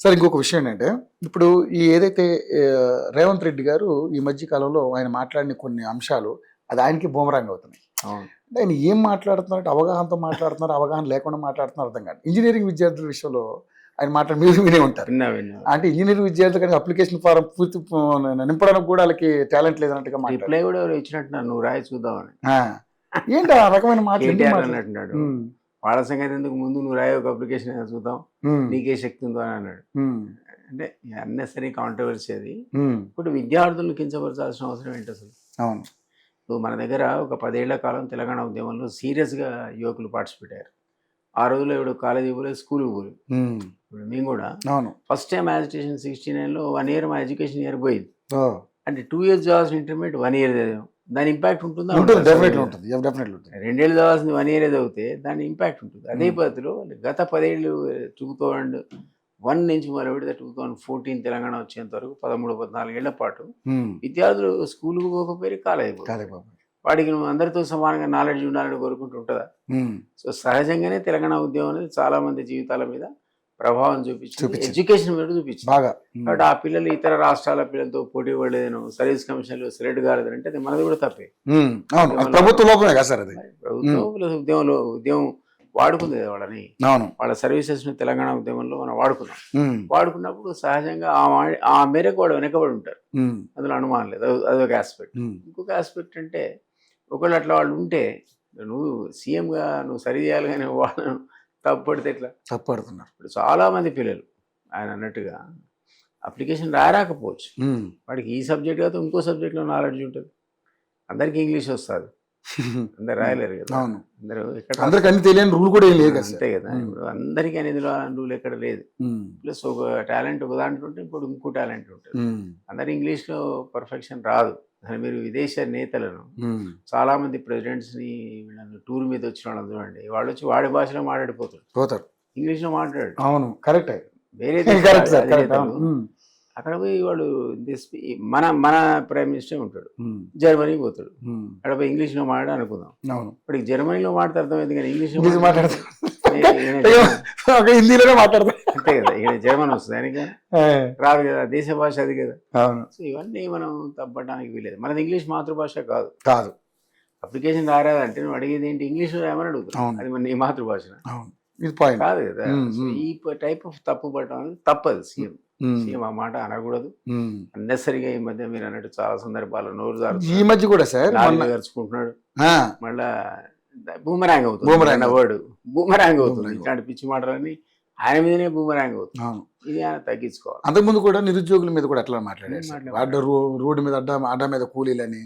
Sir ఇంకొక విషయం ఏంటంటే ఇప్పుడు ఈ ఏదైతే రేవంత్ రెడ్డి గారు ఈ మధ్య కాలంలో ఆయన మాట్లాడిన కొన్ని అంశాలు అది ఆయనకి బూమరాంగ్ అవుతున్నాయి. అవును. అంటే ఆయన ఏం మాట్లాడుతున్నారు, అవగాహనతో మాట్లాడుతున్నారు, అవగాహన లేకుండా మాట్లాడుతున్నారు అర్థం కాదు. ఇంజనీరింగ్ విద్యార్థుల విషయంలో ఆయన మాట్లాడి మీరు వినే ఉంటారు. విన్నా. అంటే ఇంజనీరింగ్ విద్యార్థులు కానీ అప్లికేషన్ ఫారం పూర్తి నింపడానికి కూడా వాళ్ళకి టాలెంట్ లేదన్నట్టుగా మాట్లాడారు. రిప్లై కూడా ఎవరు ఇచ్చినట్టున్నారు, నువ్వు రాయి చూద్దామని. ఏంటి ఆ రకమైన మాటలు ఎందుకు కేటీఆర్ మాట్లాడు- అన్నట్టున్నాడు. ఉమ్, వాళ్ళ సంగతి ఎందుకు, ముందు నువ్వు రాయి ఒక అప్లికేషన్ చూద్దాం, ఉమ్, నీకే శక్తి ఉందో అని అన్నాడు. ఉమ్, అంటే అన్నెసరీ కాంట్రవర్సీ అది. ఉమ్, ఇప్పుడు విద్యార్థులను కించపరచాల్సిన అవసరం ఏంటి అసలు? అవును. ఇప్పుడు మన దగ్గర ఒక 10 ఏళ్ల కాలం తెలంగాణ ఉద్యమంలో సీరియస్గా యువకులు పార్టిసిపేట్ అయ్యారు. ఆ రోజుల్లో ఇప్పుడు కాలేజీ పోలేదు, స్కూల్కి పోలేదు. ఉమ్, ఇప్పుడు మేము కూడా అవును. ఫస్ట్ టైం యాజిటేషన్ 69లో 1 ఇయర్ మా ఎడ్యుకేషన్ ఇయర్ పోయింది. ఓ, అంటే 2 years చదవాల్సిన ఇంటర్మీడియట్ 1 year చదివాం. దాని ఇంపాక్ట్ ఉంటుందా? ఉంటుంది, డెఫినెట్లీ ఉంటుంది, డెఫినెట్లీ ఉంటుంది. 2 ఏళ్ళు చదవాల్సింది 1 year చదివితే దాని ఇంపాక్ట్ ఉంటుంది. అదే పద్ధతిలో గత 10 ఏళ్ళు 2001 నుంచి మొదలు పెడితే 2014 తెలంగాణ వచ్చేంత వరకు 13-14 ఏళ్ల పాటు ఉమ్, విద్యార్థులు స్కూల్కి పోకపోయి కాలేజ్ కాదే బాబు. వాడికి నువ్వు అందరితో సమానంగా నాలెడ్జ్ ఉండాలని కోరుకుంటూ ఉంటుందా? ఉమ్, సో సహజంగానే తెలంగాణ ఉద్యమం అనేది చాలా మంది జీవితాల మీద ప్రభావం చూపించింది, ఎడ్యుకేషన్ మీద చూపించింది. బాగా. కాబట్టి ఆ పిల్లలు ఇతర రాష్ట్రాల పిల్లలతో పోటీ పడలేను, సర్వీస్ కమిషన్లో సెలెక్ట్ కాలేదని అంటే అది మనది కూడా తప్పే. ఉమ్, అవును, అది ప్రభుత్వ లోపమే కదా సార్ అది. ప్రభుత్వం ప్లస్ ఉద్యమం వాడుకుంది కదా వాళ్ళని, అవును. వాళ్ళ సర్వీసెస్ని తెలంగాణ ఉద్యమంలో మనం వాడుకున్నాం. ఉమ్, వాడుకున్నప్పుడు సహజంగా ఆ మేరకు వాడు వెనకబడి ఉంటారు, ఉమ్, అందులో అనుమానం లేదు. అదొక ఆస్పెక్ట్. ఉమ్, ఇంకొక ఆస్పెక్ట్ అంటే ఒకళ్ళు అట్లా వాళ్ళు ఉంటే నువ్వు సీఎంగా నువ్వు సరి చేయాలి, కానీ వాళ్ళను తప్పుపడితే ఎట్లా? తప్పడుతున్నారు. ఇప్పుడు చాలామంది పిల్లలు ఆయన అన్నట్టుగా అప్లికేషన్ రాకపోవచ్చు, ఉమ్, వాడికి ఈ సబ్జెక్ట్ కాదు ఇంకో సబ్జెక్ట్లో నాలెడ్జ్ ఉంటుంది. అందరికీ ఇంగ్లీష్ వస్తుంది, అందరు రాయలేరు కదా. అవును. అందరూ ఎక్కడ అందరికి అన్ని తెలియని రూల్ కూడా ఏం లేదు కదా సార్. అంతే కదా. ఇప్పుడు అందరికీ అనేది రూల్ ఎక్కడ లేదు. ఉమ్, ప్లస్ ఒక టాలెంట్ ఒక దాంట్లో ఉంటే ఇప్పుడు ఇంకో టాలెంట్ ఉంటుంది. ఉమ్, అందరు ఇంగ్లీష్లో పర్ఫెక్షన్ రాదు. అసలు మీరు విదేశ నేతలను ఉమ్, చాలామంది ప్రెసిడెంట్స్ని వీళ్ళని టూర్ మీద వచ్చిన వాళ్ళని చూడండి, వాళ్ళు వచ్చి వాడి భాషలో మాట్లాడిపోతారు, పోతారు. ఇంగ్లీష్లో మాట్లాడు. అవును, కరెక్టే. వేరే కరెక్ట్ సార్, కరెక్ట్. అధినేతలు ఉమ్, అక్కడ పోయి వాడు మన ప్రైమ్ మినిస్టర్ ఉంటాడు, ఉమ్, జర్మనీకి పోతాడు, ఉమ్, అక్కడ పోయి ఇంగ్లీష్లో మాట్లాడి అనుకుందాం. అవును. ఇప్పుడు జర్మనీలో మాట్లాడితే అర్థమైంది, కానీ ఇంగ్లీష్ ఇంగ్లీష్లో మాట్లాడతారు, మాట్లాడతారు ఒక హిందీలోనే మాట్లాడతారు. అంతే కదా. ఇక్కడ జర్మన్ వస్తుంది ఆయనకి రాదు కదా, దేశ భాష అది కదా. అవును. సో ఇవన్నీ మనం తప్పడానికి వీలేదు. మనది ఇంగ్లీష్ మాతృభాష కాదు. కాదు. అప్లికేషన్ రాలేదంటే నువ్వు అడిగేది ఏంటి, ఇంగ్లీష్లో ఏమని అడుగుతావు, అవును. అది మన నీ మాతృభాష అవును, ఇది పాయింట్. కాదు కదా. సో ఉమ్, ఈ టైప్ ఆఫ్ తప్పు పడటం అనేది తప్పదు. ఉమ్, సీఎం ఆ మాట అనకూడదు. ఉమ్. అన్నెసరిగా ఈ మధ్య మీరు అన్నట్టు చాలా సందర్భాలు నోరు జారు ఈ మధ్య కూడా సార్ గరుచుకుంటున్నాడు, ఆ, మళ్ళా బూమరాంగ్ అవుతుంది. బూమరాంగ్ వర్డ్ బూమరాంగ్ అవుతుంది. బూమరాంగ్. ఇట్లాంటి పిచ్చి మాటలన్నీ ఆయన మీదనే బూమరాంగ్ అవుతుంది. అవును. ఇది ఆయన తగ్గించుకోవాలి. అంతకుముందు కూడా నిరుద్యోగుల మీద కూడా ఎట్లా మాట్లాడారు సార్. మాట్లాడారు. అడ్డ రోడ్డు మీద అడ్డా మీద కూలీలని,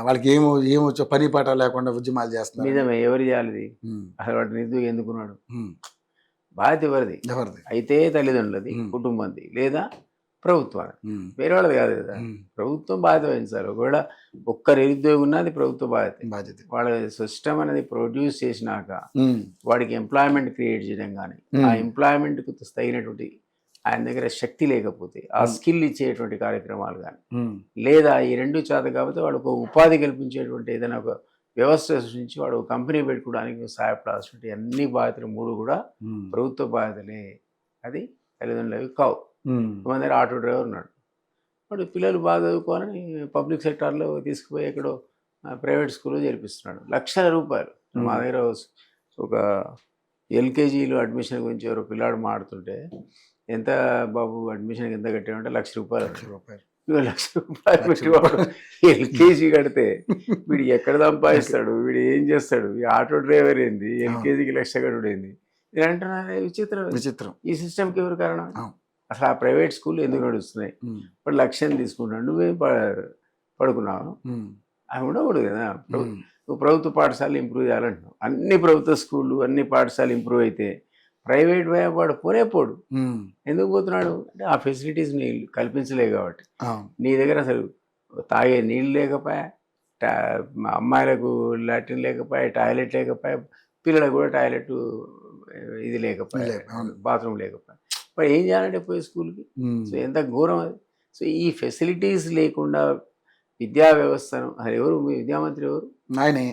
వాళ్ళకి ఏమొచ్చో పని పాట లేకుండా ఉద్యమాలు చేస్తున్నారు. నిజమే, ఎవరు చేయాలి ఇది? ఉమ్, అసలు వాటి నిధులు ఎందుకున్నాడు? ఉమ్, బాధ్యత ఎవరిది? ఎవరిది? అయితే తల్లిదండ్రులది, కుటుంబంది, లేదా ప్రభుత్వానికి. ఉమ్, వేరే వాళ్ళది కాదు కదా. ఉమ్, ప్రభుత్వం బాధ్యత వహించాలి. ఒకవేళ ఒక్క నిరుద్యోగి ఉన్నది ప్రభుత్వ బాధ్యత. బాధ్యత. వాళ్ళ సిస్టమ్ అనేది ప్రొడ్యూస్ చేసినాక ఉమ్, వాడికి ఎంప్లాయ్మెంట్ క్రియేట్ చేయడం కానీ, ఆ ఎంప్లాయ్మెంట్కు తగినటువంటి ఆయన దగ్గర శక్తి లేకపోతే ఆ స్కిల్ ఇచ్చేటువంటి కార్యక్రమాలు కానీ, ఉమ్, లేదా ఈ రెండు చేత కాకపోతే వాడు ఒక ఉపాధి కల్పించేటువంటి ఏదైనా ఒక వ్యవస్థ సృష్టించి వాడు ఒక కంపెనీ పెట్టుకోవడానికి సహాయపడాల్సినటువంటి అన్ని బాధ్యతలు మూడు కూడా ఉమ్, ప్రభుత్వ బాధ్యతలే. అది తల్లిదండ్రులవి కావు. ఉమ్, మన దగ్గర ఆటో డ్రైవర్ ఉన్నాడు, వాడు పిల్లలు బాగా చదువుకోవాలని పబ్లిక్ సెక్టార్లో తీసుకుపోయి ఎక్కడో ప్రైవేట్ స్కూల్లో చేర్పిస్తున్నాడు, లక్షల రూపాయలు. మా దగ్గర ఒక ఎల్కేజీలో అడ్మిషన్ గురించి ఎవరో పిల్లాడు మాడుతుంటే, ఎంత బాబు అడ్మిషన్కి ఎంత కట్టామంటే ₹1,00,000. ₹1,00,000 పెట్టి వాడు ఎల్కేజీ కడితే వీడు ఎక్కడ సంపాదిస్తాడు, వీడు ఏం చేస్తాడు? ఈ ఆటో డ్రైవర్ ఏంది, ఎల్కేజీకి ₹1,00,000 కట్టుడు ఏంది? ఇది అంటున్నారు విచిత్రం. విచిత్రం. ఈ సిస్టమ్కి ఎవరు కారణం? అసలు ఆ ప్రైవేట్ స్కూల్ ఎందుకు నడుస్తున్నాయి? ఇప్పుడు 1,00,000 తీసుకుంటాడు, నువ్వేం పడుకున్నావు? అవి ఉండకూడదు కదా. నువ్వు ప్రభుత్వ పాఠశాలలు ఇంప్రూవ్ చేయాలంటున్నావు. అన్ని ప్రభుత్వ స్కూళ్ళు అన్ని పాఠశాలలు ఇంప్రూవ్ అయితే ప్రైవేట్ వాడు పోడు. ఎందుకు పోతున్నాడు అంటే ఆ ఫెసిలిటీస్ నీ కల్పించలే కాబట్టి. నీ దగ్గర అసలు తాగే నీళ్ళు లేకపోయా, అమ్మాయిలకు లాట్రిన్ లేకపోయా, టాయిలెట్ లేకపోయా, పిల్లలకు కూడా టాయిలెట్ ఇది లేకపోయా, బాత్రూమ్ లేకపోయా. మరి ఏం చేయాలంటే పోయి స్కూల్కి. సో ఎంత ఘోరం అది. సో ఈ ఫెసిలిటీస్ లేకుండా విద్యా వ్యవస్థను అసలు ఎవరు మీ విద్యామంత్రి ఎవరు? ఆయనే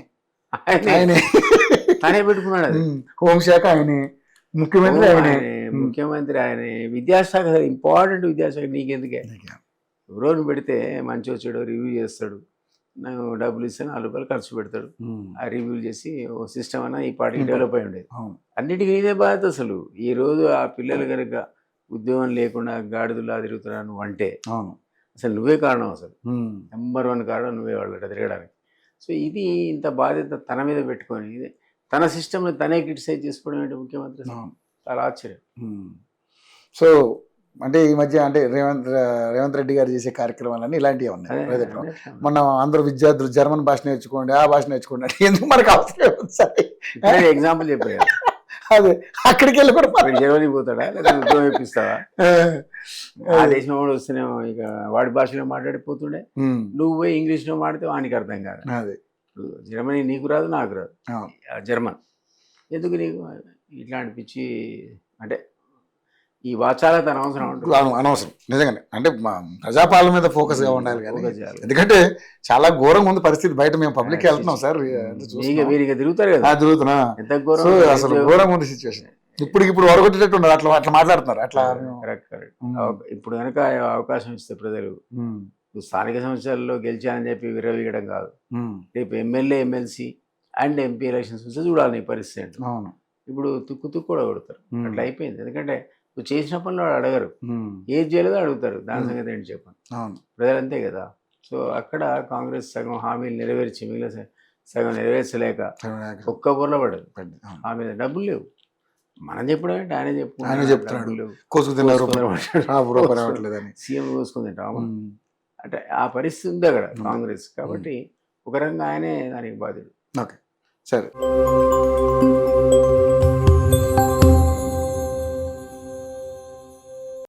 తానే పెట్టుకున్నాడు. అది హోంశాఖ ఆయనే. ముఖ్యమంత్రి ఆయనే. ముఖ్యమంత్రి ఆయన విద్యాశాఖ ఇంపార్టెంట్ విద్యాశాఖ నీకెందుకే ఎవరోని పెడితే మంచి వచ్చాడు రివ్యూ చేస్తాడు నాకు డబ్బులు ఇస్తే ₹4 ఖర్చు పెడతాడు ఆ రివ్యూ చేసి ఓ సిస్టమ్ అన్న ఈ పార్టీకి డెవలప్ అయి ఉండేది అన్నిటికీ ఇదే బాధ్యత అసలు ఈ రోజు ఆ పిల్లలు కనుక ఉద్యోగం లేకుండా గాడిదలా తిరుగుతున్నాను అంటే అసలు నువ్వే కారణం అసలు #1 కారణం నువ్వే వాళ్ళ తిరగడానికి సో ఇది ఇంత బాధ్యత తన మీద పెట్టుకొని తన సిస్టమ్ని తనే క్రిటిసైజ్ చేసుకోవడం ఏంటి ముఖ్యమంత్రి చాలా ఆశ్చర్యం సో అంటే ఈ మధ్య అంటే రేవంత్ రెడ్డి గారు చేసే కార్యక్రమాలన్నీ ఇలాంటివి ఉన్నాయి మొన్న అందరూ విద్యార్థులు జర్మన్ భాష నేర్చుకోండి ఆ భాష నేర్చుకోండి అంటే ఎందుకు మనకు అవసరం ఎగ్జాంపుల్ చెప్పారు అదే అక్కడికి వెళ్ళి కూడా జర్మనీ పోతాడా లేదా ఉద్యోగం ఇప్పిస్తావా ఆ దేశం వాడు వస్తేనేమో ఇక వాడి భాషలో మాట్లాడిపోతుండే నువ్వు పోయి ఇంగ్లీష్లో మాడితే వానికి అర్థం కాదు అదే జర్మనీ నీకు రాదు నాకు రాదు జర్మన్ ఎందుకు నీకు ఇట్లాంటి పిచ్చి అంటే ఈ వాచాలతన అవసరం ఉంటుంది అనవసరం నిజంగానే అంటే ప్రజాపాలన మీద ఫోకస్గా ఉండాలి కానీ ఎందుకంటే చాలా ఘోరంగా ఉంది పరిస్థితి బయట మేము పబ్లిక్ వెళ్తున్నాం సార్ వీరిగా తిరుగుతారు కదా తిరుగుతున్నా ఎంత ఘోరం అసలు ఘోరంగా ఉంది సిచ్యువేషన్ ఇప్పుడు వరగొట్టేటట్టు ఉండదు అట్లా అట్లా మాట్లాడుతున్నారు అట్లా కరెక్ట్ ఇప్పుడు కనుక అవకాశం ఇస్తే ప్రజలు స్థానిక సంస్థల్లో గెలిచానని చెప్పి విరవీయడం కాదు రేపు MLA MLC and MP elections వస్తే చూడాలి నీ పరిస్థితి ఇప్పుడు తుక్కు కూడా కొడతారు అట్లా అయిపోయింది ఎందుకంటే నువ్వు చేసిన పనులు వాడు అడగరు ఏది చేయలేదో అడుగుతారు దాని సంగతి ఏంటి చెప్పండి ప్రజలు అంతే కదా సో అక్కడ కాంగ్రెస్ సగం హామీలు నెరవేర్చి మిగిలిన సగం నెరవేర్చలేక ఒక్క బుర్ర పడదు హామీలు డబ్బులు లేవు మనం చెప్పడం ఏంటి ఆయన చెప్తున్నాడు సీఎం కోసుకుని తింటాం అంటే ఆ పరిస్థితి ఉంది అక్కడ కాంగ్రెస్ కాబట్టి ఒక రకంగా ఆయనే దానికి బాధ్యుడు ఓకే సరే